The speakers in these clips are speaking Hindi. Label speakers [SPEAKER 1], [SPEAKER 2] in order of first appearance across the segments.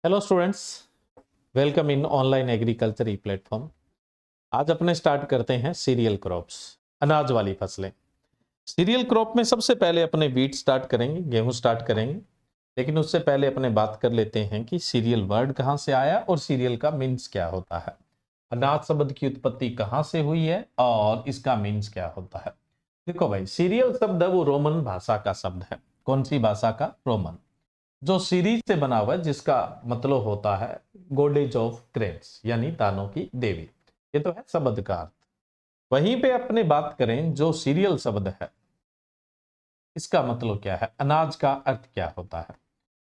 [SPEAKER 1] Hello students, welcome in online agriculture E platform. आज अपने स्टार्ट करते हैं सीरियल क्रॉप्स, अनाज वाली फसलें। सीरियल क्रॉप में सबसे पहले अपने व्हीट स्टार्ट करेंगे, गेहूं स्टार्ट करेंगे। लेकिन उससे पहले अपने बात कर लेते हैं कि सीरियल वर्ड कहां से आया और सीरियल का मीन्स क्या होता है। अनाज शब्द की उत्पत्ति कहां से हुई है और इसका मीन्स क्या होता है। देखो भाई, सीरियल शब्द है वो रोमन भाषा का शब्द है। कौन सी भाषा का? रोमन। जो सीरीज से बना हुआ है, जिसका मतलब होता है गॉडेज ऑफ ग्रेन्स, यानी दानों की देवी। ये तो है शब्द का अर्थ। वहीं पे अपने बात करें जो सीरियल शब्द है, इसका मतलब क्या है, अनाज का अर्थ क्या होता है।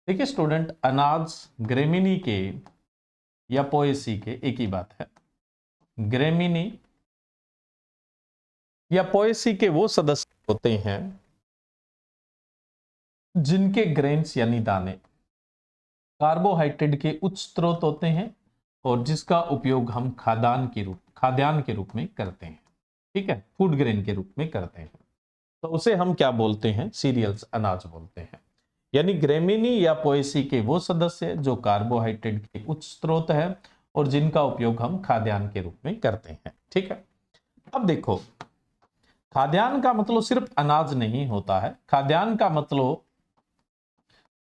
[SPEAKER 1] देखिए स्टूडेंट, अनाज ग्रेमिनी के या पोएसी के एक ही बात है। ग्रेमिनी या पोएसी के वो सदस्य होते हैं जिनके ग्रेन्स यानी दाने कार्बोहाइड्रेट के उच्च स्रोत होते हैं और जिसका उपयोग हम खाद्यान्न के रूप में करते हैं। ठीक है, फूड ग्रेन के रूप में करते हैं। तो उसे हम क्या बोलते हैं? सीरियल्स, अनाज बोलते हैं। यानी ग्रेमिनी या पोएसी के वो सदस्य जो कार्बोहाइड्रेट के उच्च स्रोत है और जिनका उपयोग हम खाद्यान्न के रूप में करते हैं। ठीक है, अब देखो, खाद्यान्न का मतलब सिर्फ अनाज नहीं होता है। खाद्यान्न का मतलब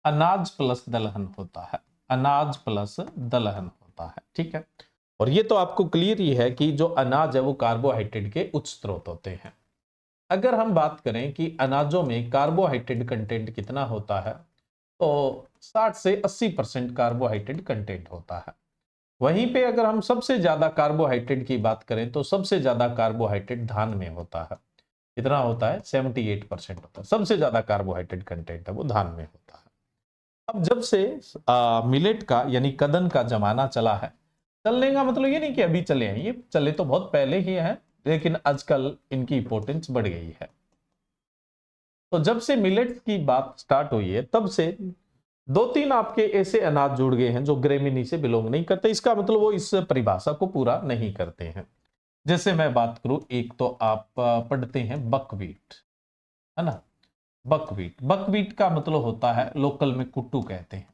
[SPEAKER 1] अनाज प्लस दलहन होता है। अनाज प्लस दलहन होता है। ठीक है, और ये तो आपको क्लियर ही है कि जो अनाज है वो कार्बोहाइड्रेट के उच्च स्रोत होते हैं। अगर हम बात करें कि अनाजों में कार्बोहाइड्रेट कंटेंट कितना होता है, तो 60 से 80% कार्बोहाइड्रेट कंटेंट होता है। वहीं पे अगर हम सबसे ज्यादा कार्बोहाइड्रेट की बात करें तो सबसे ज्यादा कार्बोहाइड्रेट धान में होता है। कितना होता है? 78% होता है। सबसे ज्यादा कार्बोहाइड्रेट कंटेंट है वो धान में होता है। अब जब से मिलेट का यानी कदन का जमाना चला है, चलने का मतलब ये नहीं कि अभी चले हैं, ये चले तो बहुत पहले ही है, लेकिन आजकल इनकी इंपॉर्टेंस बढ़ गई है। तो जब से मिलेट की बात स्टार्ट हुई है, तब से दो तीन आपके ऐसे अनाज जुड़ गए हैं जो ग्रेमिनी से बिलोंग नहीं करते। इसका मतलब वो इस परिभाषा को पूरा नहीं करते हैं। जैसे मैं बात करूं, एक तो आप पढ़ते हैं बकवीट, है ना। बकवीट, बकवीट का मतलब होता है लोकल में कुट्टू कहते हैं।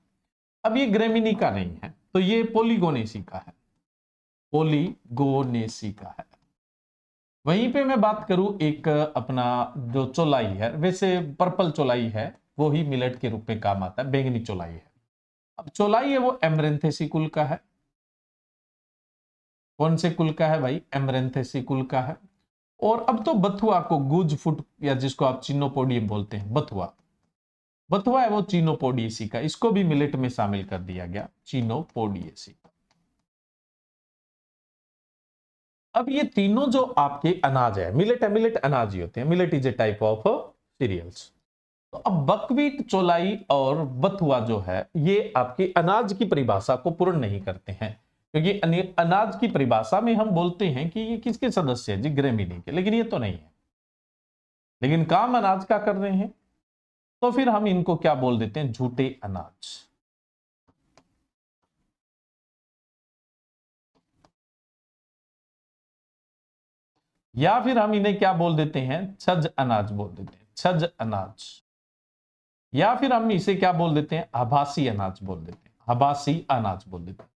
[SPEAKER 1] अब ये ग्रेमिनी का नहीं है, तो ये पोलीगोनेसी का है। पोलीगोनेसी का है। वहीं पे मैं बात करूं एक अपना जो चौलाई है, वैसे पर्पल चौलाई है, वो ही मिलेट के रूप में काम आता है। बैंगनी चौलाई है। अब चौलाई है वो एमरेंथेसी कुल का है। कौन से कुल का है भाई? एमरेंथेसी कुल का है। और अब तो बथुआ को गुज फुट या जिसको आप चिनोपोडियम बोलते हैं, बथुआ, बथुआ है वो चीनोपोडियेसी का। इसको भी मिलेट में शामिल कर दिया गया, चीनोपोडियेसी। अब ये तीनों जो आपके अनाज है, मिलेट है, मिलेट अनाज ही होते हैं। Millet is a type of cereals. तो अब बकवीट, चौलाई और बथुआ जो है, ये आपके अनाज की परिभाषा को पूर्ण नहीं करते हैं, क्योंकि अनाज की परिभाषा में हम बोलते हैं कि ये किसके सदस्य है जी? ग्रेमिनी के। लेकिन ये तो नहीं है, लेकिन काम अनाज का कर रहे हैं, तो फिर हम इनको क्या बोल देते हैं? झूठे अनाज। या फिर हम इन्हें क्या बोल देते हैं? छज अनाज बोल देते हैं, छज अनाज। या फिर हम इसे क्या बोल देते हैं? आभासी अनाज बोल देते हैं, आभासी अनाज बोल देते हैं।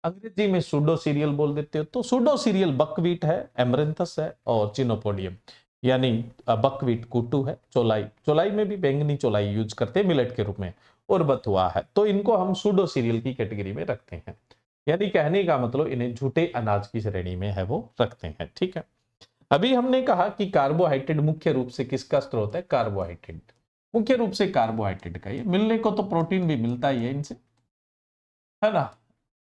[SPEAKER 1] अंग्रेजी में सूडो सीरियल बोल देते हो। तो सूडो सीरियल बकवीट है, एमरेंथस है और चिनोपोडियम, यानी बकवीट कुटू है। चौलाई, चौलाई में भी बैंगनी चौलाई यूज करते हैं मिलेट के रूप में, और बथुआ है। तो इनको हम सूडो सीरियल की कैटेगरी में रखते हैं। यानी कहने का मतलब इन्हें झूठे अनाज की श्रेणी में है वो रखते हैं। ठीक है, अभी हमने कहा कि कार्बोहाइड्रेट मुख्य रूप से किसका स्रोत है? कार्बोहाइड्रेट, मुख्य रूप से कार्बोहाइड्रेट का। ये मिलने को तो प्रोटीन भी मिलता ही है इनसे, है ना।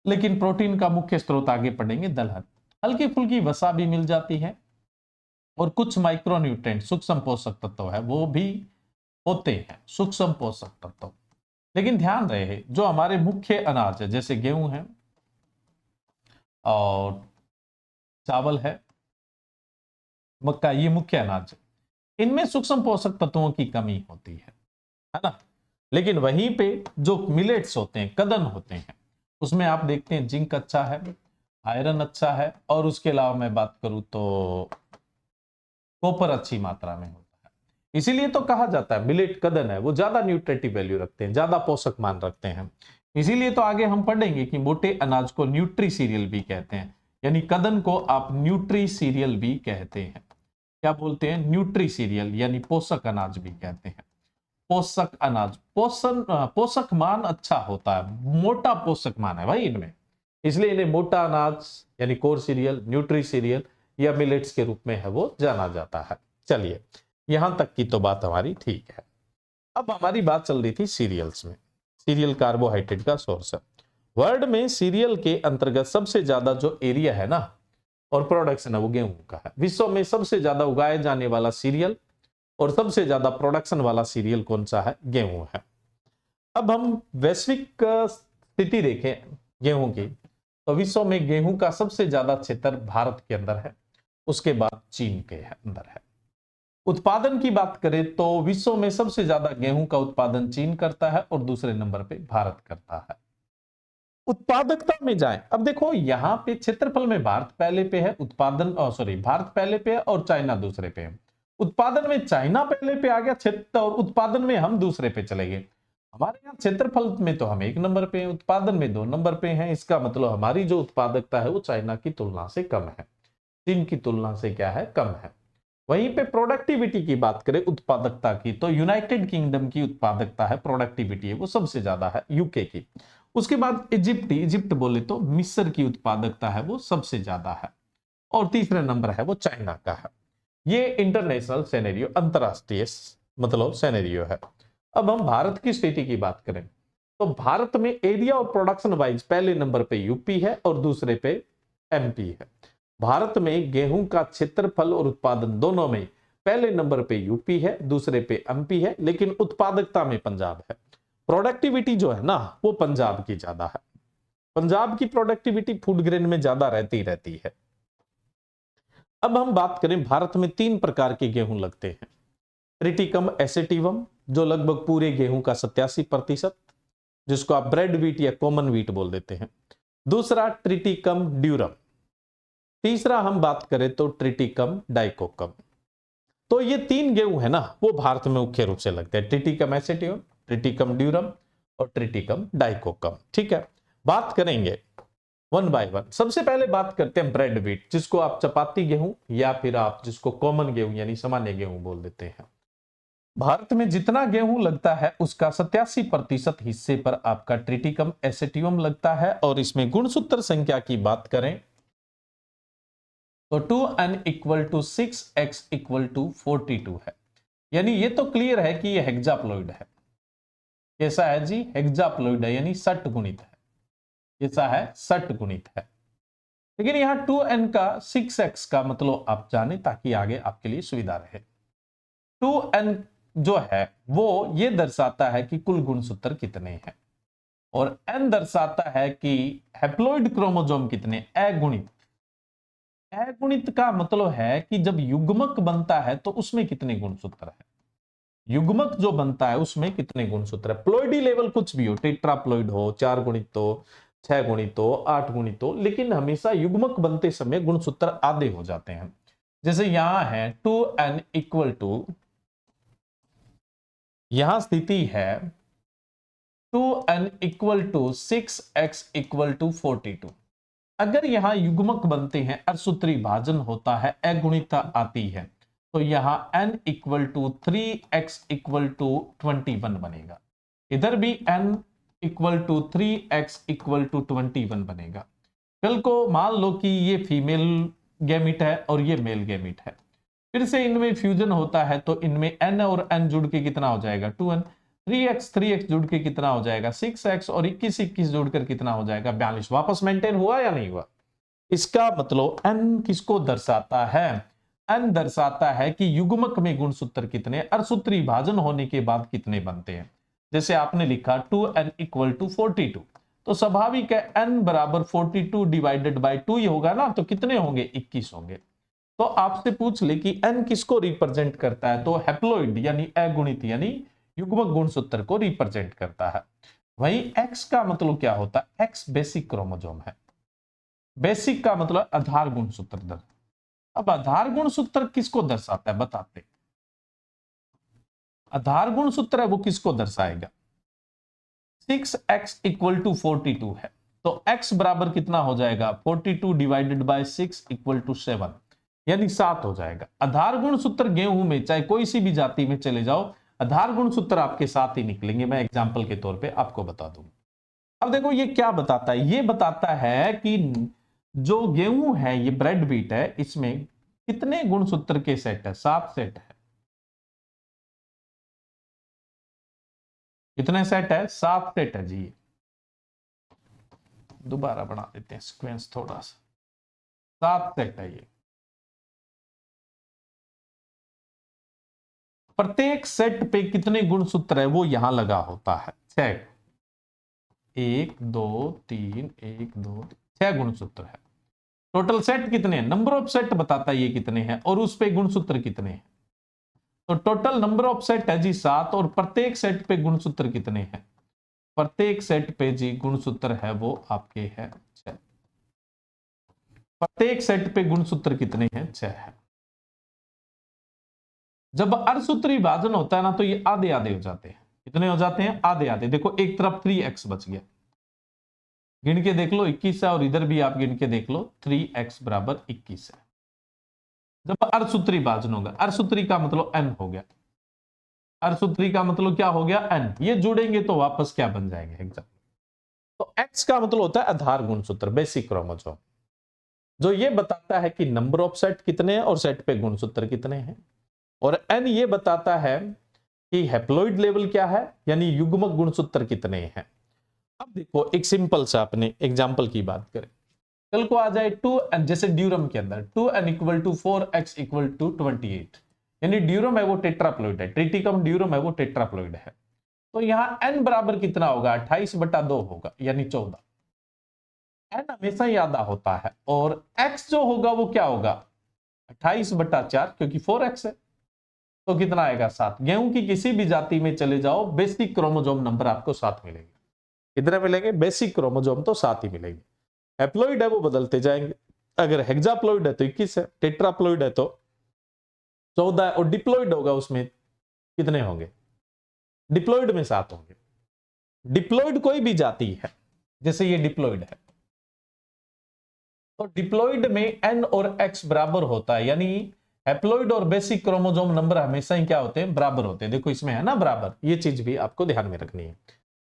[SPEAKER 1] लेकिन प्रोटीन का मुख्य स्रोत आगे पढ़ेंगे दलहन। हल्की फुल्की वसा भी मिल जाती है और कुछ माइक्रोन्यूट्रेंट, सूक्ष्म पोषक तत्व है, वो भी होते हैं, सूक्ष्म पोषक तत्व। लेकिन ध्यान रहे, जो हमारे मुख्य अनाज है जैसे गेहूं है और चावल है, मक्का, ये मुख्य अनाज है, इनमें सूक्ष्म पोषक तत्वों की कमी होती है ना। लेकिन वहीं पे जो मिलेट्स होते हैं, कदन होते हैं, उसमें आप देखते हैं जिंक अच्छा है, आयरन अच्छा है, और उसके अलावा मैं बात करूं तो कॉपर अच्छी मात्रा में होता है। इसीलिए तो कहा जाता है मिलेट कदन है वो ज्यादा न्यूट्रिटिव वैल्यू रखते हैं, ज्यादा पोषक मान रखते हैं। इसीलिए तो आगे हम पढ़ेंगे कि मोटे अनाज को न्यूट्री सीरियल भी कहते हैं, यानी कदन को आप न्यूट्री सीरियल भी कहते हैं। क्या बोलते हैं? न्यूट्री सीरियल, यानी पोषक अनाज भी कहते हैं। पोषक अनाज, पोषक मान अच्छा होता है, मोटा पोषक मान है भाई इनमें, इसलिए इन्हें मोटा अनाज यानी कोर सीरियल, न्यूट्री सीरियल या मिलेट्स के रूप में है वो जाना जाता है। चलिए, यहां तक की तो बात हमारी ठीक है। अब हमारी बात चल रही थी सीरियल्स में। सीरियल कार्बोहाइड्रेट का सोर्स है। वर्ल्ड में सीरियल के अंतर्गत सबसे ज्यादा जो एरिया है ना और प्रोडक्शन है वो गेहूं का है। विश्व में सबसे ज्यादा उगाए जाने वाला सीरियल और सबसे ज्यादा प्रोडक्शन वाला सीरियल कौन सा है? गेहूं है। अब हम वैश्विक स्थिति देखें गेहूं की, तो विश्व में गेहूं का सबसे ज्यादा क्षेत्र भारत के अंदर है, उसके बाद चीन के अंदर है। उत्पादन की बात करें तो विश्व में सबसे ज्यादा गेहूं का उत्पादन चीन करता है और दूसरे नंबर पे भारत करता है। उत्पादकता में जाए, अब देखो यहां पे क्षेत्रफल में भारत पहले पे है, उत्पादन भारत पहले पे है और चाइना दूसरे पे है। उत्पादन में चाइना पहले पे आ गया, क्षेत्र और उत्पादन में हम दूसरे पे चले गए। हमारे यहाँ क्षेत्रफल में तो हम 1 नंबर पे हैं, उत्पादन में 2 नंबर पे हैं। इसका मतलब हमारी जो उत्पादकता है वो चाइना की तुलना से कम है, चीन की तुलना से क्या है? कम है। वहीं पे प्रोडक्टिविटी की बात करें उत्पादकता की, तो यूनाइटेड किंगडम की उत्पादकता है, प्रोडक्टिविटी है वो सबसे ज्यादा है यूके की। उसके बाद इजिप्ट बोले तो मिस्र की उत्पादकता है वो सबसे ज्यादा है, और तीसरे नंबर है वो चाइना का है। ये इंटरनेशनल सेनेरियो, अंतरराष्ट्रीय मतलब सेनेरियो है। अब हम भारत की स्थिति की बात करें तो भारत में एरिया और प्रोडक्शन वाइज पहले नंबर पे यूपी है और दूसरे पे एमपी है। भारत में गेहूं का क्षेत्रफल और उत्पादन दोनों में पहले नंबर पे यूपी है, दूसरे पे एमपी है, लेकिन उत्पादकता में पंजाब है। प्रोडक्टिविटी जो है ना वो पंजाब की ज्यादा है। पंजाब की प्रोडक्टिविटी फूड ग्रेन में ज्यादा रहती है। अब हम बात करें, भारत में 3 प्रकार के गेहूं लगते हैं। ट्रिटिकम एसेटिवम जो लगभग पूरे गेहूं का 87%, जिसको आप ब्रेड व्हीट या कॉमन व्हीट बोल देते हैं। दूसरा ट्रिटिकम ड्यूरम। तीसरा हम बात करें तो ट्रिटिकम डाइकोकम। तो ये 3 गेहूं है ना वो भारत में मुख्य रूप से लगते हैं, ट्रिटिकम एसेटिवम, ट्रिटिकम ड्यूरम और ट्रिटिकम डाइकोकम। ठीक है, बात करेंगे वन बाय वन। सबसे पहले बात करते हैं ब्रेड व्हीट, जिसको आप चपाती गेहूं या फिर आप जिसको कॉमन गेहूं यानी सामान्य गेहूं बोल देते हैं। भारत में जितना गेहूं लगता है उसका 87% हिस्से पर आपका ट्रिटिकम एसेटिवम लगता है, और इसमें गुणसूत्र संख्या की बात करें तो 2n = 6x = 42 है। यानी ये तो क्लियर है कि ये हेक्साप्लॉइड है। कैसा है जी? हेक्साप्लॉइड है, यानी 60 गुणित है। कैसा है? 60 गुणित है। लेकिन यहां 2n का 6x का मतलब आप जाने ताकि आगे आपके लिए सुविधा रहे। 2n जो है वो ये दर्शाता है कि कुल गुणसूत्र कितने हैं, और n दर्शाता है कि हैप्लॉइड क्रोमोसोम कितने, अगुणित। अगुणित का मतलब है कि जब युग्मक बनता है तो उसमें कितने गुणसूत्र है, युग्मक जो बनता है उसमें कितने गुणसूत्र है। प्लॉइडी लेवल कुछ भी हो, टेट्राप्लॉइड हो, 4 गुणित हो, 6 गुणित हो, 8 गुणित हो, लेकिन हमेशा युग्मक बनते समय गुणसूत्र आधे हो जाते हैं। जैसे यहां है 2n = यहां स्थिति है 2n = 6x = 42। अगर यहां युग्मक बनते हैं, अरसूत्री भाजन होता है, अगुणिता आती है, तो यहां n = 3x = 21 बनेगा। इधर भी n = 3x = 21 बनेगा। कल को मान लो कि ये फीमेल गैमिट है और ये मेल गैमिट है, फिर से इनमें फ्यूजन होता है तो इनमें n और n जुड़ के कितना हो जाएगा? 2n। 3x जुड़ के कितना हो जाएगा? 6x, और 21 जुड़कर कितना हो जाएगा? 42। वापस मेंटेन हुआ या नहीं हुआ? इसका मतलब n किसको दर्शाता है? n दर्शाता है कि युग्मक में गुणसूत्र कितने, अरसूत्री भाजन होने के बाद कितने बनते हैं। जैसे आपने लिखा 2n = 42, तो स्वाभाविक है n = 42 डिवाइडेड बाय 2 ही होगा ना, तो कितने होंगे? 21 होंगे। तो आपसे पूछ ले कि n किसको रिप्रेजेंट करता है, तो हैप्लॉइड यानी अगुणित यानी युग्मक गुणसूत्र को रिप्रेजेंट करता है। वहीं x का मतलब क्या होता है? x बेसिक क्रोमोसोम है। बेसिक का मतलब आधार गुणसूत्र। अब आधार गुणसूत्र किसको दर्शाता है बताते। आधार गुणसूत्र है वो किसको दर्शाएगा? 6x इक्वल टू 42 है, तो x बराबर कितना हो जाएगा 42 डिवाइडेड बाय 6 इक्वल टू 7, यानी 7 हो जाएगा। आधार गुण सूत्र गेहूं में चाहे कोई सी भी जाति में चले जाओ, आधार गुण सूत्र आपके साथ ही निकलेंगे। मैं एग्जांपल के तौर पे आपको बता दूं। अब देखो ये क्या बताता है, ये बताता है कि जो गेहूं है, ये ब्रेड व्हीट है, इसमें कितने गुणसूत्र के सेट है, 7 सेट है। कितने सेट है, 7 सेट है जी। दोबारा बना देते हैं सीक्वेंस थोड़ा सा, 7 सेट है ये। प्रत्येक सेट पे कितने गुणसूत्र है वो यहां लगा होता है, 6। 1 2 3 1 2 6 गुणसूत्र है। टोटल सेट कितने हैं, नंबर ऑफ सेट बताता है ये कितने हैं, और उस पे गुणसूत्र कितने हैं। तो टोटल नंबर ऑफ सेट है जी 7, और प्रत्येक सेट पे गुणसूत्र कितने हैं, प्रत्येक सेट पे जी गुणसूत्र है वो आपके है 6। प्रत्येक सेट पे गुणसूत्र कितने हैं, 6 है। जब अर्धसूत्री विभाजन होता है ना, तो ये आधे आधे हो जाते हैं। कितने हो जाते हैं, आधे आधे। देखो एक तरफ 3x बच गया, गिन के देख लो 21 है, और इधर भी आप गिन के देख लो 3x बराबर 21 है। जब अर्धसूत्री विभाजन होगा, अर्धसूत्री का मतलब n हो गया, अर्धसूत्री का मतलब क्या हो गया, n। ये जुड़ेंगे तो वापस क्या बन जाएंगे एग्जाम। तो x का मतलब होता है आधार गुणसूत्र, बेसिक क्रोमोसोम, जो ये बताता है कि नंबर ऑफ सेट कितने हैं और सेट पे गुणसूत्र कितने हैं। और n ये बताता है कि हैप्लॉइड लेवल क्या है, यानी युग्मक गुणसूत्र कितने हैं। अब देखो एक सिंपल सा अपने एग्जांपल की बात करें, कल को आ जाए 2n, जैसे ड्यूरम के अंदर 2n equal to 4x equal to 28, यानी ड्यूरम है वो टेट्राप्लॉइड है, ट्रिटिकम ड्यूरम है वो टेट्राप्लॉइड है। तो यहां n बराबर कितना होगा, 28/2 होगा, यानी 14। n हमेशा ही आधा होता है, और x जो होगा वो क्या होगा, 28/4, क्योंकि 4x है, तो कितना आएगा 7। गेहूं की किसी भी जाति में चले जाओ, बेसिक क्रोमोसोम नंबर आपको 7 मिलेंगे। कितने मिलेंगे, बेसिक क्रोमोसोम तो 7 ही मिलेंगे। हैप्लॉइड है वो बदलते जाएंगे, अगर हेक्साप्लॉइड है तो 21 है, टेट्राप्लॉइड है तो 14 है, और डिप्लॉइड होगा उसमें कितने होंगे, डिप्लॉइड में 7 होंगे। डिप्लॉइड कोई भी जाति है, जैसे ये डिप्लॉइड है, तो डिप्लॉइड में n और x बराबर होता है, यानी हैप्लॉइड और बेसिक क्रोमोसोम नंबर हमेशा ही क्या होते हैं, बराबर होते हैं। देखो इसमें है ना बराबर, ये चीज भी आपको ध्यान में रखनी है।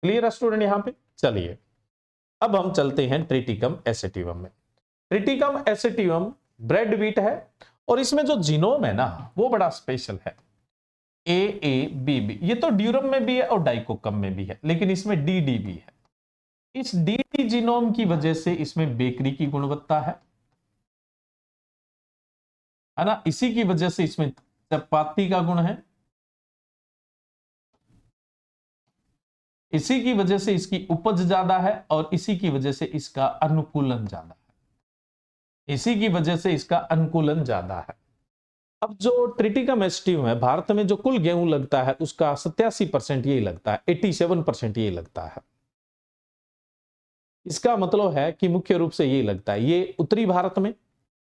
[SPEAKER 1] क्लियर है स्टूडेंट यहां पे। चलिए अब हम चलते हैं ट्रिटिकम एसेटिवम में। ट्रिटिकम एसेटिवम ब्रेड व्हीट है, और इसमें जो जीनोम है ना वो बड़ा स्पेशल है, AABB। ये तो ड्यूरम में भी है और डाइकोकम में भी है, लेकिन इसमें DD भी है। इस DD जीनोम की वजह से इसमें बेकरी की गुणवत्ता है ना, इसी की वजह से इसमें चपाती का गुण है, इसी की वजह से इसकी उपज ज्यादा है, और इसी की वजह से इसका अनुकूलन ज्यादा है, इसी की वजह से इसका अनुकूलन ज्यादा है। अब जो ट्रिटिकम एसेटिवम है, भारत में जो कुल गेहूं लगता है उसका 87% यही लगता है, 87% यही लगता है। इसका मतलब है कि मुख्य रूप से यही लगता है, ये उत्तरी भारत में,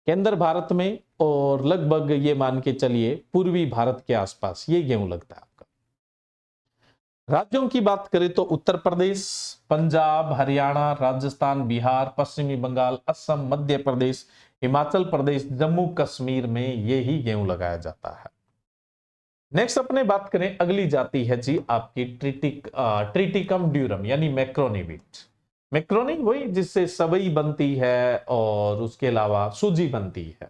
[SPEAKER 1] केंद्र भारत में, और लगभग ये मान के चलिए पूर्वी भारत के आसपास ये गेहूं लगता है आपका। राज्यों की बात करें तो उत्तर प्रदेश, पंजाब, हरियाणा, राजस्थान, बिहार, पश्चिमी बंगाल, असम, मध्य प्रदेश, हिमाचल प्रदेश, जम्मू कश्मीर में ये ही गेहूं लगाया जाता है। नेक्स्ट अपने बात करें, अगली जाति है जी आपकी ट्रिटिकम ड्यूरम, यानी मैक्रोनी व्हीट। मैक्रोनी वही जिससे सबई बनती है और उसके अलावा सूजी बनती है,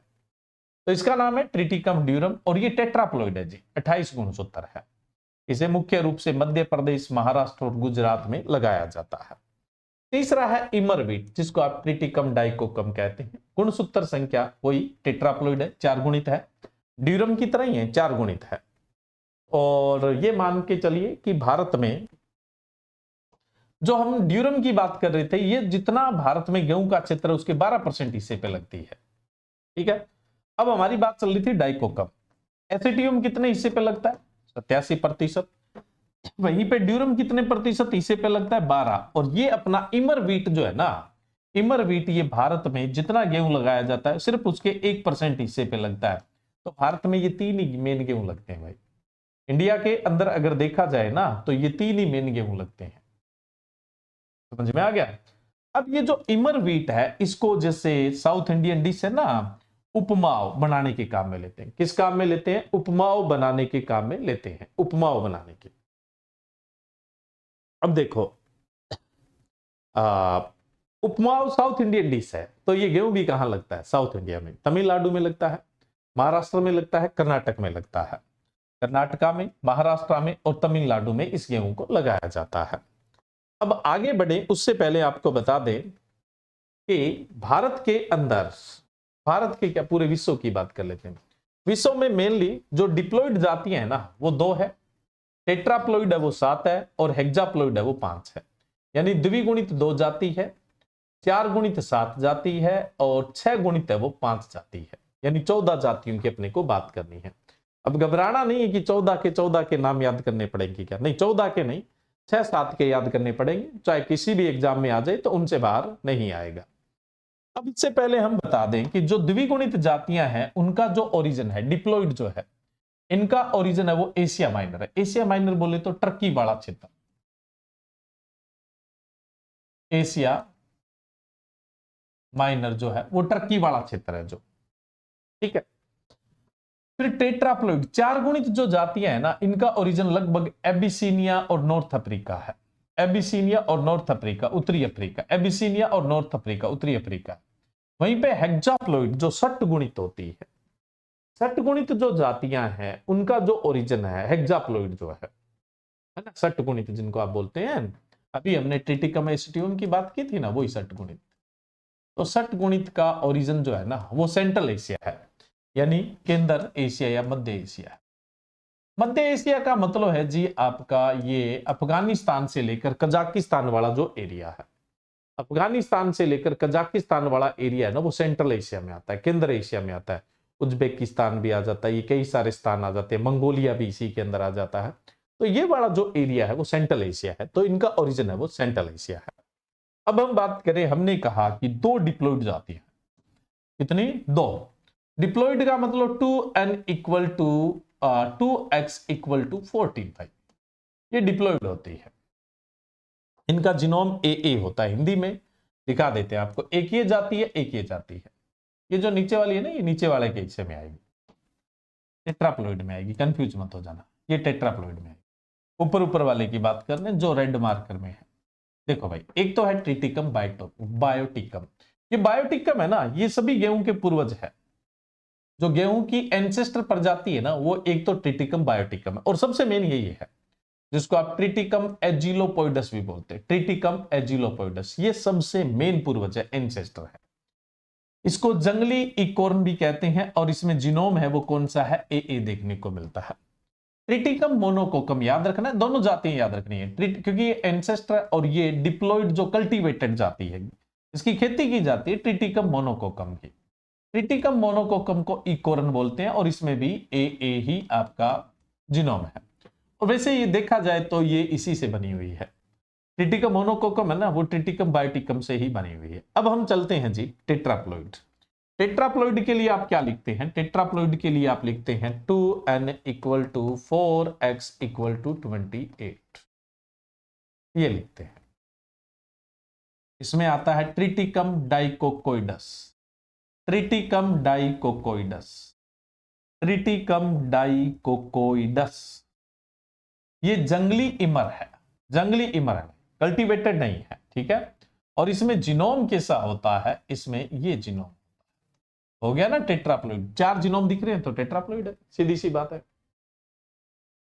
[SPEAKER 1] तो इसका नाम है ट्रिटिकम ड्यूरम, और ये टेट्राप्लॉइड है जी, 28 गुणसूत्र है। इसे मुख्य रूप से मध्य प्रदेश, महाराष्ट्र और गुजरात में लगाया जाता है। तीसरा है इमर व्हीट, जिसको आप ट्रिटिकम डाइकोकम कहते हैं। गुणसूत्र संख्या वही टेट्राप्लॉइड है, 4 गुणित है, ड्यूरम की तरह ही है, 4 गुणित है। और ये मान के चलिए कि भारत में जो हम ड्यूरम की बात कर रहे थे, ये जितना भारत में गेहूं का क्षेत्र है उसके 12% हिस्से पे लगती है, ठीक है। अब हमारी बात चल रही थी डाइकोकम। एसेटिवम कितने हिस्से पे लगता है, 87%। वहीं पे ड्यूरम कितने प्रतिशत हिस्से पे लगता है, 12। और ये अपना इमर व्हीट जो है ना, इमर व्हीट ये भारत में जितना गेहूं लगाया जाता है सिर्फ उसके 1% हिस्से पे लगता है। तो भारत में ये 3 ही मेन गेहूं लगते हैं भाई। इंडिया के अंदर अगर देखा जाए ना तो ये 3 ही मेन गेहूं लगते हैं, समझ में आ गया। अब ये जो इमर व्हीट है, इसको जैसे साउथ इंडियन डिश है ना, उपमाव बनाने के काम में लेते हैं। किस काम में लेते हैं? उपमाव बनाने के काम में लेते हैं, उपमाव बनाने के। अब देखो, उपमाव साउथ इंडियन डिश है, तो ये गेहूं भी कहां लगता है? साउथ इंडिया में, तमिलनाडु में लगता है, महाराष्ट्र में लगता है, कर्नाटक में लगता है। कर्नाटका में, महाराष्ट्र में और तमिलनाडु में इस गेहूं को लगाया जाता है। अब आगे बढ़े उससे पहले आपको बता दें कि भारत के अंदर, भारत के क्या पूरे विश्व की बात कर लेते हैं। विश्व में मेनली जो डिप्लॉइड जातियां हैं ना, वो 2 है। टेट्राप्लॉइड है वो 7 है, और हेक्साप्लॉइड है वो 5 है। यानी द्विगुणित 2 जाति है, 4 गुणित 7 जाति है, और 6 गुणित है वो 5 जाति है। यानी 14 जातियों की अपने को बात करनी है। अब घबराना नहीं है कि 14 के नाम याद करने पड़ेंगे क्या, नहीं, 14 के नहीं, 6-7 के याद करने पड़ेंगे, चाहे किसी भी एग्जाम में आ जाए तो उनसे बाहर नहीं आएगा। अब इससे पहले हम बता दें कि जो द्विगुणित जातियां हैं, उनका जो ओरिजिन है, डिप्लॉइड जो है, इनका ओरिजिन है वो एशिया माइनर है। एशिया माइनर बोले तो टर्की वाला क्षेत्र, एशिया माइनर जो है वो टर्की वाला क्षेत्र है जो, ठीक है। फिर टेट्राप्लॉइड 4 गुणित जो जातियां है ना, इनका ओरिजिन लगभग एबिसीनिया और नॉर्थ अफ्रीका है। एबिसीनिया और नॉर्थ अफ्रीका, उत्तरी अफ्रीका, एबिसीनिया और नॉर्थ अफ्रीका, उत्तरी अफ्रीका। वहीं पे हेक्साप्लॉइड जो 6 गुणित होती है, 6 गुणित जो जातियां हैं, उनका जो ओरिजिन है हेक्साप्लॉइड जो है ना, 6 गुणित जिनको आप बोलते हैं, अभी हमने ट्रिटिकम एसिटियम की बात की थी ना, वही 6 गुणित। तो 6 गुणित का ओरिजिन जो है ना, वो सेंट्रल एशिया है, यानी केंद्र एशिया या मध्य एशिया है। मध्य एशिया का मतलब है जी आपका ये अफगानिस्तान से लेकर कजाकिस्तान वाला जो एरिया है, अफगानिस्तान से लेकर कजाकिस्तान वाला एरिया है ना, वो सेंट्रल एशिया में आता है, केंद्र एशिया में आता है। उज्बेकिस्तान भी आ जाता है, ये कई सारे स्थान आ जाते हैं, मंगोलिया भी इसी के अंदर आ जाता है। तो ये वाला जो एरिया है वो सेंट्रल एशिया है, तो इनका ओरिजिन है वो सेंट्रल एशिया है। अब हम बात करें, हमने कहा कि 2 डिप्लॉइड जाती है, कितनी? 2। डिप्लॉइड का मतलब 2n equal to 2x equal to 14 भाई, ये डिप्लॉइड होती है। इनका जीनोम ए होता है, हिंदी में दिखा देते हैं आपको। एक ये जाती है, एक ये जाती है। ये जो नीचे वाली है ना, ये नीचे वाले के हिस्से में आएगी, टेट्राप्लॉइड में आएगी, कंफ्यूज मत हो जाना, ये टेट्राप्लॉइड में आएगी। ऊपर ऊपर वाले की बात कर रहे हैं जो रेड मार्कर में है। देखो भाई, एक तो है ट्रिटिकम बायोटिकम। ये बायोटिकम है ना, ये सभी गेहूं के पूर्वज है। जो गेहूं की एंसेस्टर प्रजाति है ना, वो एक तो ट्रिटिकम बायोटिकम है, और सबसे मेन यही है जिसको आप ट्रिटिकम एजिलोपोइडस भी बोलते हैं। ट्रिटिकम एजिलोपोइडस ये सबसे मेन पूर्वज है, एंसेस्टर है। इसको जंगली इकोर्न भी कहते हैं, और इसमें जीनोम है वो कौन सा है? ए देखने को मिलता है। ट्रिटिकम मोनोकोकम याद रखना है, दोनों जातियां याद रखनी है, क्योंकि ये एंसेस्टर और ये डिप्लॉइड जो कल्टीवेटेड जाती है, इसकी खेती की जाती है ट्रिटिकम मोनोकोकम की। ट्रिटिकम मोनोकोकम को इकोर्न बोलते हैं, और इसमें भी ए ही आपका जीनोम है। और वैसे ये देखा जाए तो ये इसी से बनी हुई है। ट्रिटिकम मोनोकोकम है ना, वो ट्रिटिकम बायोटिकम से ही बनी हुई है। अब हम चलते हैं जी टेट्राप्लॉइड। टेट्राप्लॉइड के लिए आप क्या लिखते हैं? टेट्राप्लॉइड के लिए आप लिखते हैं 2n equal to 4x equal to 28, ये लिखते हैं। इसमें आता है ट्रिटिकम डाइकोकोइडस, ट्रिटिकम डाइकोकोइडस, ट्रिटिकम डाइकोकोइडस। ये जंगली इमर है, जंगली इमर है, कल्टीवेटेड नहीं है, ठीक है। और इसमें जीनोम कैसा होता है? इसमें ये जीनोम हो गया ना टेट्राप्लॉइड, 4 जीनोम दिख रहे हैं तो टेट्राप्लॉइड है, सीधी सी बात है।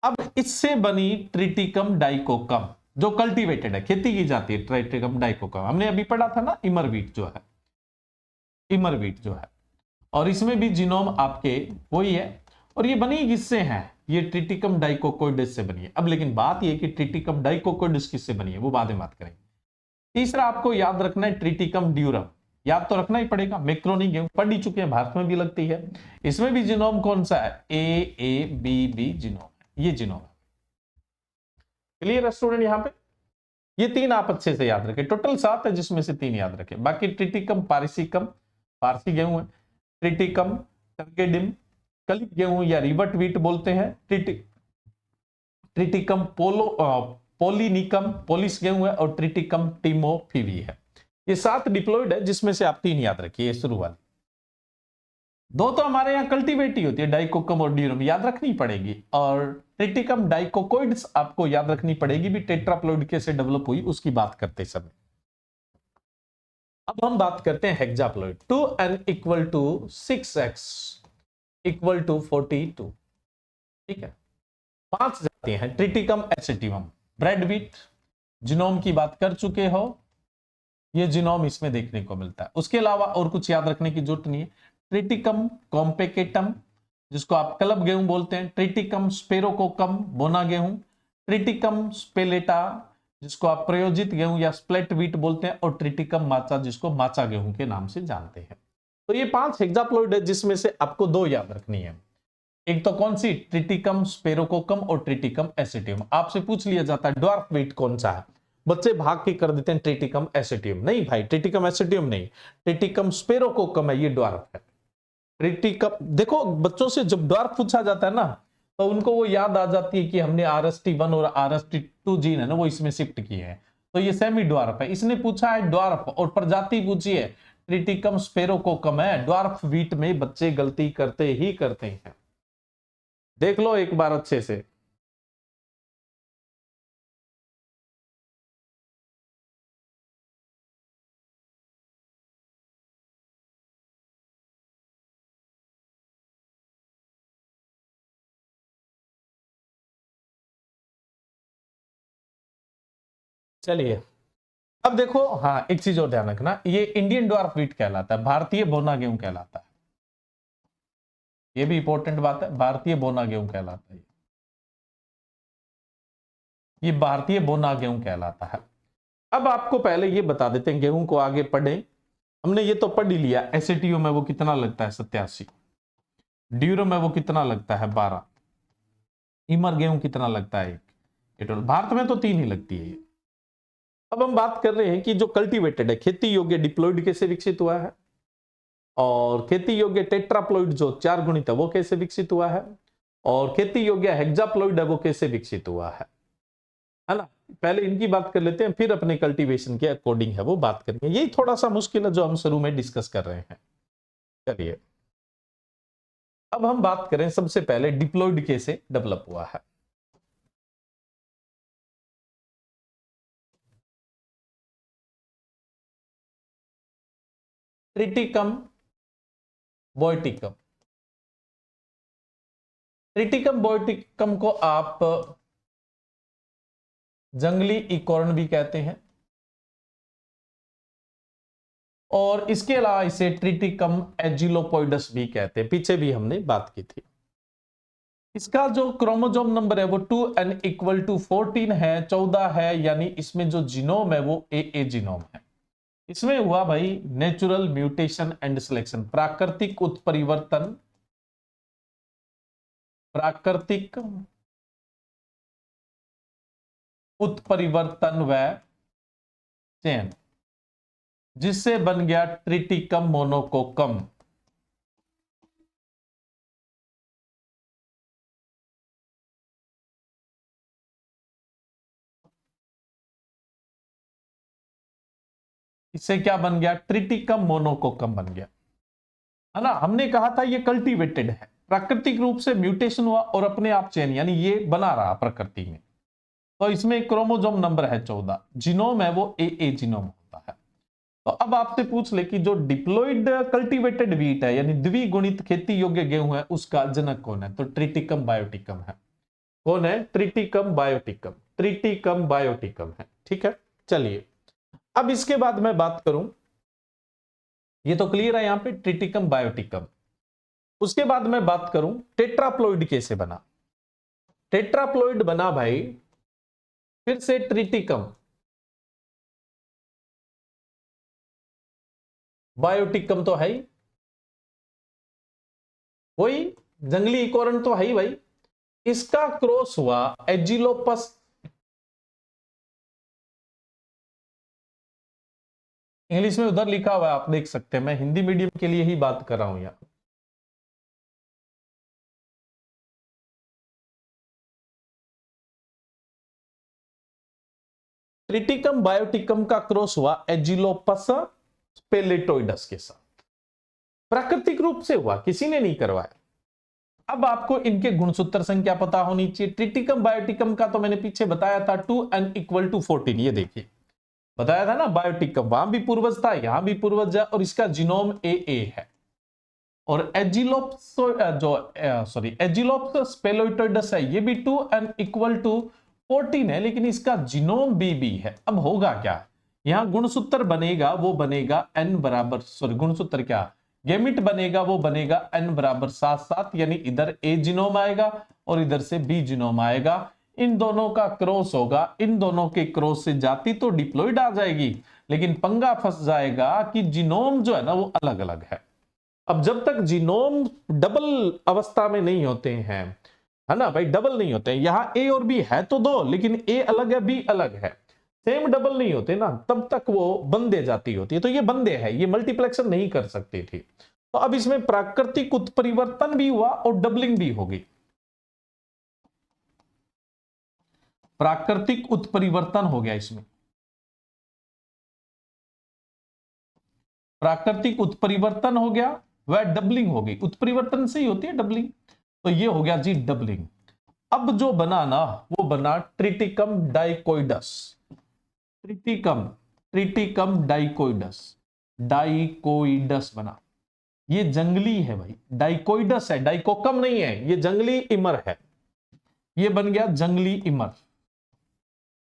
[SPEAKER 1] अब इससे बनी ट्रिटिकम डाइकोकम जो कल्टीवेटेड है, खेती की जाती है, ट्रिटिकम डाइकोकम हमने अभी पढ़ा था ना, इमर व्हीट जो है, इमर व्हीट जो है। और इसमें भी जीनोम आपके वही है, और ये बनी किससे है? ये ट्रिटिकम डाइकोकोइडस से बनी है। अब लेकिन बात ये कि ट्रिटिकम डाइकोकोइडस किससे बनी है, वो बाद में बात करेंगे। तीसरा आपको याद रखना है ट्रिटिकम ड्यूरम, याद तो रखना ही पड़ेगा, मैक्रोनी गेहूं पढ़ ही चुके हैं, भारत में भी लगती है। इसमें भी जीनोम कौन सा है? ए जीनोम है, ये जीनोम है। क्लियर है स्टूडेंट? यहां पे ये 3 आप अच्छे से याद रखें, टोटल 7 है जिसमें से 3 याद रखें। बाकी ट्रिटिकम पारिसिकम, पारसी गेहूं है। ट्रिटिकम टर्गेडिम, कलिप गेहूं या रिवर्ट व्हीट बोलते हैं। ट्रिटिकम पोलिनिकम पोलिस गेहूं है और ट्रिटिकम टिमोफिवी है। ये 7 डिप्लॉइड है जिसमें से आप 3 याद रखिए, शुरू वाली 2 तो हमारे यहाँ कल्टीवेट ही होती है, डाइकोकम और ड्यूरम याद रखनी पड़ेगी, और ट्रिटिकम डाइकोकोइड्स आपको याद रखनी पड़ेगी, भी टेट्राप्लॉइड कैसे डेवलप हुई उसकी बात करते समय। अब हम बात करते हैं hexaploid. 2n equal to 6x equal to 42। ठीक है, 5 जातियां हैं triticum aestivum. Bread wheat genome की बात कर चुके हो, ये जीनोम इसमें देखने को मिलता है। उसके अलावा और कुछ याद रखने की जरूरत नहीं है। ट्रिटिकम कॉम्पेकेटम जिसको आप क्लब गेहूं बोलते हैं, ट्रिटिकम स्पेरोकोकम बोना गेहूं, ट्रिटिकम स्पेलेटा जिसको आप प्रयोजित गेहूं या स्प्लेट व्हीट बोलते हैं, और ट्रिटिकम माचा जिसको माचा गेहूं के नाम से जानते हैं। तो ये 5 हेक्साप्लॉइड है जिसमें से आपको 2 याद रखनी है। एक तो कौन सी, ट्रिटिकम स्पेरोकोकम और ट्रिटिकम एसिटिवम। आपसे पूछ लिया जाता है ड्वार्फ व्हीट कौन सा है, बच्चे भाग के कर देते हैं ट्रिटिकम एसिटिवम। नहीं भाई, ट्रिटिकम एसिटिवम नहीं, ट्रिटिकम स्पेरोकोकम है, ये ड्वार्फ है। ट्रिटिकम देखो, बच्चों से जब ड्वार्फ पूछा जाता है ना तो उनको वो याद आ जाती है कि हमने RST1 और RST2 जीन है ना वो इसमें शिफ्ट किए हैं, तो ये सेमी ड्वार्फ है। इसने पूछा है ड्वार्फ और प्रजाति पूछी है ट्रिटिकम स्पेरोकोकम है। ड्वार्फ व्हीट में बच्चे गलती करते ही करते हैं, देख लो एक बार अच्छे से। चलिए अब देखो, हाँ एक चीज और ध्यान रखना, ये इंडियन ड्वार्फ व्हीट कहलाता है, भारतीय बोना गेहूं कहलाता है। ये भी इंपॉर्टेंट बात है, भारतीय बोना गेहूं कहलाता है। ये भारतीय बोना गेहूं कहलाता है। अब आपको पहले ये बता देते हैं, गेहूं को आगे पढ़े। हमने ये तो पढ़ ही लिया, एसिटियो में वो कितना लगता है 87, ड्यूरो में वो कितना लगता है 12, इमर गेहूं कितना लगता है 1। भारत में तो 3 ही लगती है ये। अब हम बात कर रहे हैं कि जो कल्टीवेटेड है, खेती योग्य डिप्लॉइड कैसे विकसित हुआ है, और खेती योग्य टेट्राप्लॉइड जो 4 गुणित है वो कैसे विकसित हुआ है, और खेती योग्य हेक्साप्लॉइड है वो कैसे विकसित हुआ है ना। पहले इनकी बात कर लेते हैं, फिर अपने कल्टीवेशन के अकॉर्डिंग है वो बात करेंगे। यही थोड़ा सा मुश्किल है जो हम शुरू में डिस्कस कर रहे हैं। चलिए अब हम बात करें सबसे पहले डिप्लॉइड कैसे डेवलप हुआ है। ट्रिटिकम बोयटिकम, ट्रिटिकम बोयटिकम को आप जंगली इकॉर्न भी कहते हैं, और इसके अलावा इसे ट्रिटिकम एजिलोपोइडस भी कहते हैं, पीछे भी हमने बात की थी। इसका जो क्रोमोसोम नंबर है वो 2n इक्वल टू 14 है, 14 है, यानी इसमें जो जीनोम है वो AA जीनोम है। इसमें हुआ भाई नेचुरल म्यूटेशन एंड सिलेक्शन, प्राकृतिक उत्परिवर्तन, प्राकृतिक उत्परिवर्तन व चयन, जिससे बन गया ट्रिटिकम मोनोकोकम। इससे क्या बन गया, ट्रिटिकम मोनोकोकम बन गया, है ना। हमने कहा था ये कल्टीवेटेड है, प्राकृतिक रूप से म्यूटेशन हुआ और अपने आप चयन, यानी ये बना रहा प्रकृति में। तो इसमें क्रोमोसोम नंबर है 14, जीनोम है वो AA जीनोम होता है। तो अब आपसे पूछ ले कि जो डिप्लॉइड कल्टीवेटेड व्हीट है यानी द्विगुणित खेती योग्य गेहूं है, उसका जनक कौन है, तो ट्रिटिकम बायोटिकम है। कौन है, ट्रिटिकम बायोटिकम, ट्रिटिकम बायोटिकम है। ठीक है, चलिए अब इसके बाद मैं बात करूं, ये तो क्लियर है यहां पे ट्रिटिकम बायोटिकम। उसके बाद मैं बात करूं टेट्राप्लॉइड कैसे बना। टेट्राप्लॉइड बना भाई फिर से ट्रिटिकम बायोटिकम तो है ही, वही जंगली इकोरन तो है ही भाई। इसका क्रॉस हुआ एजिलोपस, इंग्लिश में उधर लिखा हुआ है आप देख सकते हैं, मैं हिंदी मीडियम के लिए ही बात कर रहा हूं यहां। ट्रिटिकम बायोटिकम का क्रॉस हुआ एजिलोपस स्पेलेटोइडस के साथ, प्राकृतिक रूप से हुआ, किसी ने नहीं करवाया। अब आपको इनके गुणसूत्र संख्या पता होनी चाहिए। ट्रिटिकम बायोटिकम का तो मैंने पीछे बताया था 2n = 14, ये देखिए बताया था ना, बायोटिकम वहां भी पूर्वज था, यहां भी पूर्वज है, और इसका जीनोम AA है। और एजिलोप्स एजिलोप्स स्पेलोइटोइडस है, ये भी 2n = 14 है, लेकिन इसका जीनोम BB है। अब होगा क्या, यहां गुणसूत्र बनेगा, वो बनेगा n बराबर, गुणसूत्र क्या, गेमिट बनेगा, वो बनेगा n बराबर 7 यानी इधर A जीनोम आएगा और इधर से B जीनोम आएगा। इन दोनों का क्रॉस होगा, इन दोनों के क्रॉस से जाति तो डिप्लॉइड आ जाएगी, लेकिन पंगा फंस जाएगा कि जीनोम जो है ना वो अलग अलग है। अब जब तक जीनोम डबल अवस्था में नहीं होते हैं, है ना भाई, डबल नहीं होते हैं, यहां A और B है तो दो, लेकिन A अलग है B अलग है, सेम डबल नहीं होते ना, तब तक वो बंदे जाती होती है। तो ये बंदे है, ये मल्टीप्लेक्शन नहीं कर सकती थी। तो अब इसमें प्राकृतिक उत्परिवर्तन भी हुआ और डबलिंग भी होगी। प्राकृतिक उत्परिवर्तन हो गया इसमें, प्राकृतिक उत्परिवर्तन हो गया, वह डबलिंग हो गई। उत्परिवर्तन से ही होती है डबलिंग, तो ये हो गया जी डबलिंग। अब जो बना ना वो बना ट्रिटिकम डाइकोइडस, ट्रिटिकम ट्रिटिकम डाइकोइडस, डाइकोइडस बना। ये जंगली है भाई, डाइकोइडस है, डाइकोकम नहीं है, ये जंगली इमर है, ये बन गया जंगली इमर।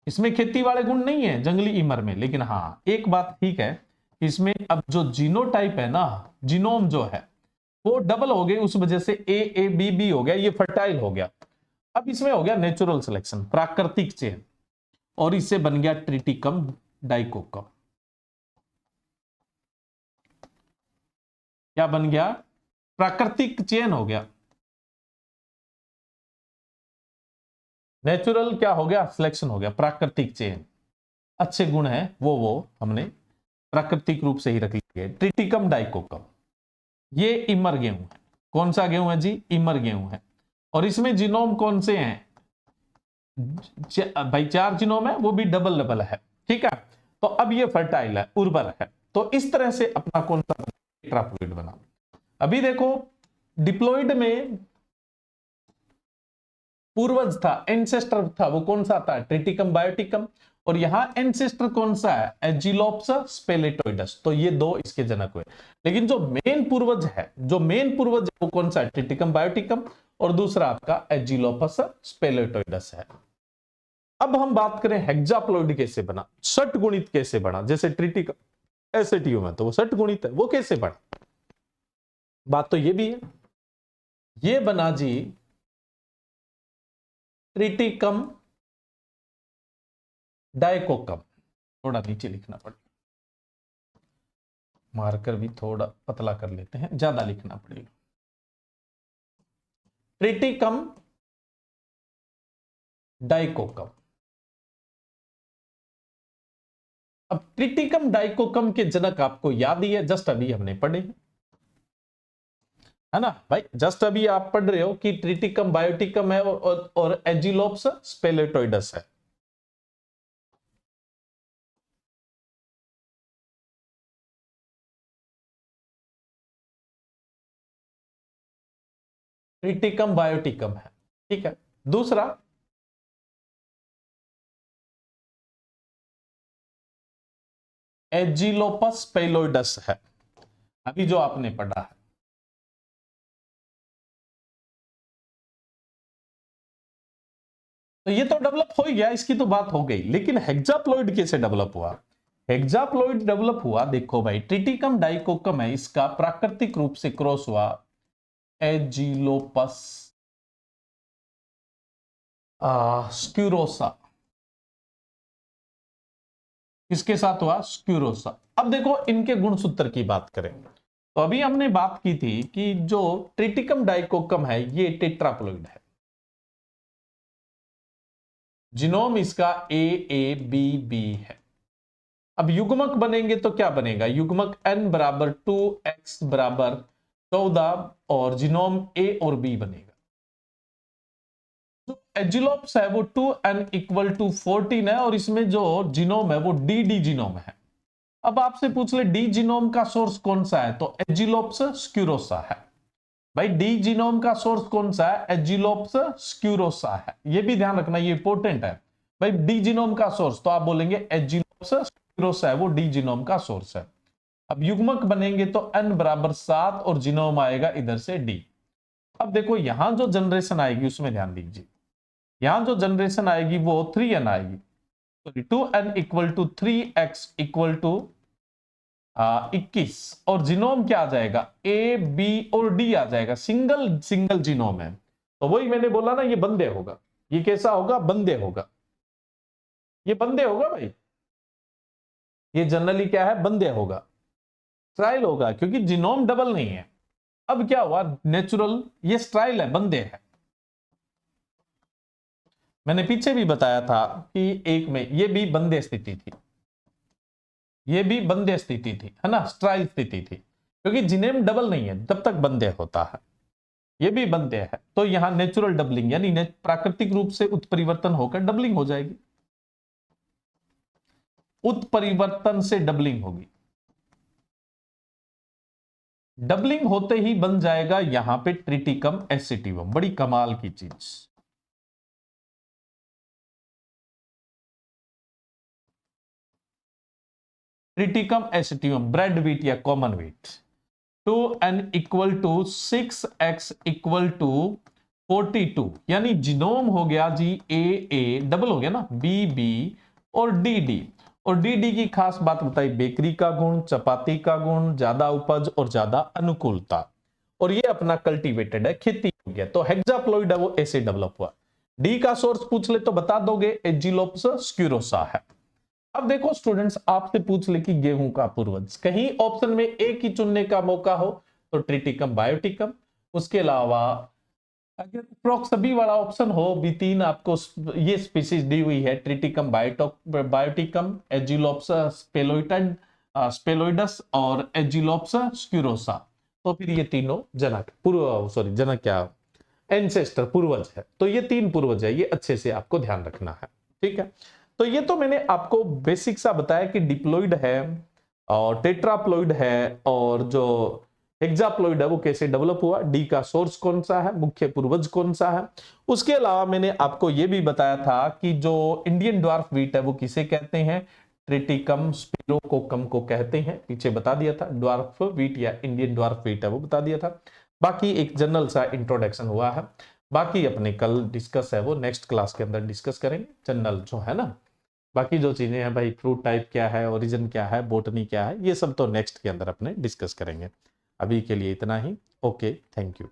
[SPEAKER 1] इसमें खेती वाले गुण नहीं है जंगली इमर में, लेकिन हाँ एक बात ठीक है, इसमें अब जो जीनोटाइप है ना, जीनोम जो है वो डबल हो गई, उस वजह से AABB हो गया, ये फर्टाइल हो गया। अब इसमें हो गया नेचुरल सिलेक्शन, प्राकृतिक चयन, और इससे बन गया ट्रिटिकम डाइकोकम। क्या बन गया, प्राकृतिक चयन हो गया, नेचुरल क्या हो गया, सिलेक्शन हो गया, प्राकृतिक चयन। अच्छे गुण है वो हमने प्राकृतिक रूप से ही रख लिए। ट्रिटिकम डाइकोकम, ये इमर गेहूं है। कौन सा गेहूं है जी, इमर गेहूं है। और इसमें जीनोम कौन से हैं भाई, 4 जीनोम है, वो भी डबल डबल है, ठीक है। तो अब ये फर्टाइल है, उर्वर है। तो इस तरह से अपना कौन सा टेट्राप्लॉइड बना। अभी देखो डिप्लॉइड में पूर्वज था, एंसेस्टर था, वो कौन सा था, ट्रिटिकम बायोटिकम, और यहां एंसेस्टर कौन सा है, एजिलोप्स स्पेलेटोइडस। तो ये दो इसके जनक हुए, लेकिन जो मेन पूर्वज है, जो मेन पूर्वज है वो कौन सा है, ट्रिटिकम बायोटिकम, और दूसरा आपका एजिलोपस स्पेलेटोइडस है। अब हम बात करें हेक्साप्लॉइड कैसे बना, षट गुणित कैसे बना, जैसे ट्रिटिकम एसेटियम है तो वो षट गुणित है, वो कैसे बना, बात तो ये भी है। ये बना जी ट्रिटिकम डाइकोकम, थोड़ा नीचे लिखना पड़ेगा, मार्कर भी थोड़ा पतला कर लेते हैं, ज्यादा लिखना पड़ेगा। ट्रिटिकम डाइकोकम। अब ट्रिटिकम डाइकोकम के जनक आपको याद ही है, जस्ट अभी हमने पढ़े, है ना भाई, जस्ट अभी आप पढ़ रहे हो कि ट्रिटिकम बायोटिकम है और एजिलोप्स स्पेलेटोइडस है। ट्रिटिकम बायोटिकम है, ठीक है। दूसरा एजिलोपस स्पेलोइडस है, अभी जो आपने पढ़ा है। तो ये तो डेवलप हो गया, इसकी तो बात हो गई, लेकिन हेक्साप्लॉइड कैसे डेवलप हुआ। हेक्साप्लॉइड डेवलप हुआ, देखो भाई, ट्रिटिकम डाइकोकम है, इसका प्राकृतिक रूप से क्रॉस हुआ एजिलोपस स्क्यूरोसा, किसके साथ हुआ, स्क्यूरोसा। अब देखो इनके गुणसूत्र की बात करें, तो अभी हमने बात की थी कि जो ट्रिटिकम डाइकोकम है ये टेट्राप्लॉइड है, जीनोम इसका AABB है। अब युग्मक बनेंगे तो क्या बनेगा, युग्मक n बराबर 2x बराबर 14 और जीनोम A और B बनेगा। तो एजिलोप्स है वो 2n=14 है और इसमें जो जीनोम है वो डी जीनोम है। अब आपसे पूछ ले डी जीनोम का सोर्स कौन सा है, तो एजिलोप्स स्क्यूरोसा है। भाई डी जीनोम का सोर्स कौन सा है, एजिलोप्स स्क्यूरोसा है। ये भी ध्यान रखना, ये इंपॉर्टेंट है। भाई डी जीनोम का सोर्स तो आप बोलेंगे एजिलोप्स स्क्यूरोसा है, वो डी जीनोम का सोर्स है। अब युग्मक बनेंगे तो n बराबर 7 और जीनोम आएगा इधर से डी। अब देखो यहां जो जनरेशन आएगी उसमें ध्यान दीजिए, यहां जो जनरेशन आएगी वो 3n आएगी, 2n=3x=21 और जीनोम क्या आ जाएगा, ए बी और डी आ जाएगा, सिंगल सिंगल जीनोम है। तो वही मैंने बोला ना, ये बंदे होगा। ये कैसा होगा, बंदे होगा। ये बंदे होगा भाई, ये जनरली क्या है, बंदे होगा, स्ट्राइल होगा, क्योंकि जीनोम डबल नहीं है। अब क्या हुआ, नेचुरल, ये स्ट्राइल है, बंदे है। मैंने पीछे भी बताया था कि एक में ये भी बंदे स्थिति थी, ये भी बंदे स्थिति थी, है ना, स्ट्राइल स्थिति थी, क्योंकि जीनोम डबल नहीं है तब तक बंदे होता है। ये भी बंदे है, तो यहां नेचुरल डबलिंग यानी प्राकृतिक रूप से उत्परिवर्तन होकर डबलिंग हो जाएगी, उत्परिवर्तन से डबलिंग होगी। डबलिंग होते ही बन जाएगा यहां पे ट्रिटिकम एसिटिवम, बड़ी कमाल की चीज। ट्रिटिकम एसिटिवम, ब्रेड वीट या कॉमन वीट। 2n=6x=42, यानी जीनोम हो गया जी ए डबल हो गया ना, बी और डी। और डी की खास बात बताई, बेकरी का गुण, चपाती का गुण, ज्यादा उपज और ज्यादा अनुकूलता। और ये अपना कल्टीवेटेड है, खेती योग्य। तो हेक्साप्लॉइड है वो ऐसे डेवलप हुआ। डी का सोर्स पूछ ले तो बता दोगे एजिलोप्स स्क्यूरोसा है। अब देखो स्टूडेंट्स, आपसे पूछ ले कि गेहूं का पूर्वज, कहीं ऑप्शन में एक ही चुनने का मौका हो तो ट्रिटिकम बायोटिकम, उसके अलावा अगर प्रोक्सबी वाला ऑप्शन हो, B3 आपको ये स्पीसीज दी हुई है, ट्रिटिकम बायोटिकम, एजिलोप्स स्पेलोइडस और एजिलोप्स स्क्यूरोसा, तो फिर ये तीनों जनक जनक क्या, एंसेस्टर, पूर्वज है। तो ये तीन पूर्वज है, ये अच्छे से आपको ध्यान रखना है, ठीक है। तो ये तो मैंने आपको बेसिक सा बताया कि डिप्लॉइड है और टेट्राप्लॉइड है, और जो हेक्साप्लॉइड है वो कैसे डेवलप हुआ, डी का सोर्स कौन सा है, मुख्य पूर्वज कौन सा है। उसके अलावा मैंने आपको यह भी बताया था कि जो इंडियन ड्वार्फ व्हीट है वो किसे कहते हैं, ट्रिटिकम स्पिरोकोकम को कहते हैं, पीछे बता दिया था। ड्वार्फ व्हीट या इंडियन ड्वार्फ व्हीट है वो बता दिया था। बाकी एक जनरल सा इंट्रोडक्शन हुआ है, बाकी अपने कल डिस्कस है वो नेक्स्ट क्लास के अंदर डिस्कस करेंगे, जनरल जो है ना। बाकी जो चीजें हैं भाई, फ्रूट टाइप क्या है, ओरिजिन क्या है, बोटनी क्या है, ये सब तो नेक्स्ट के अंदर अपने डिस्कस करेंगे। अभी के लिए इतना ही, ओके, थैंक यू।